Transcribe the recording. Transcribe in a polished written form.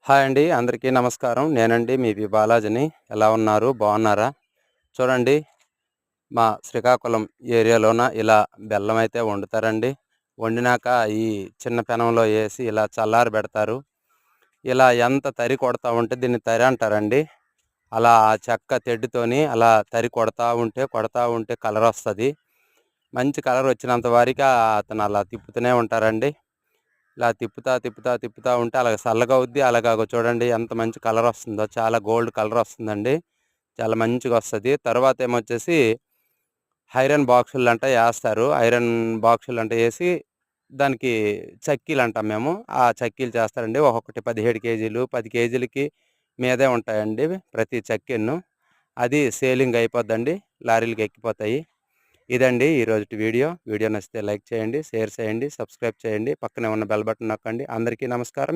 Hi అండి. అందరికీ నమస్కారం. నేనండి మీ బాలాజీని. ఎలా ఉన్నారు? బాగున్నారా? చూడండి, మా శ్రీకాకుళం ఏరియాలోన ఇలా బెల్లం అయితే వండుతారండి. వండినాక ఈ చిన్న పెనంలో ఏసి ఇలా చల్లారబెడతారు. ఇలా ఎంత తరి కొడతా ఉంటే దీన్ని తరి అంటారండి. అలా ఆ చెక్క తెడ్డుతోని అలా తరి కొడతా ఉంటే కలరొస్తది. మంచి కలర్ వచ్చినంత వరకి అతను అలా తిప్పుతూనే ఉంటారండి. ఇలా తిప్పుతా ఉంటే అలాగ సల్లగవుద్ది. అలాగ చూడండి ఎంత మంచి కలర్ వస్తుందో. చాలా గోల్డ్ కలర్ వస్తుందండి. చాలా మంచిగా వస్తది. తర్వాత ఏమొచ్చేసి ఐరన్ బాక్సులంట ఏస్తారు. ఐరన్ బాక్సులంట ఏసి దానికి చక్కీలంటాం మేము. ఆ చక్కీలు చేస్తారండి. ఒక్కొక్కటి 17 కేజీలు, 10 కేజీలకి మీదే ఉంటాయండి ప్రతి చక్కెన్ను. అది సేలింగ్ అయిపోద్దండి. లారీలకి ఎక్కిపోతాయి. ఇదండి ఈరోజుటి వీడియో. వీడియో నచ్చితే లైక్ చేయండి, షేర్ చేయండి, సబ్స్క్రైబ్ చేయండి. పక్కనే ఉన్న బెల్ బటన్ నొక్కండి. అందరికీ నమస్కారం.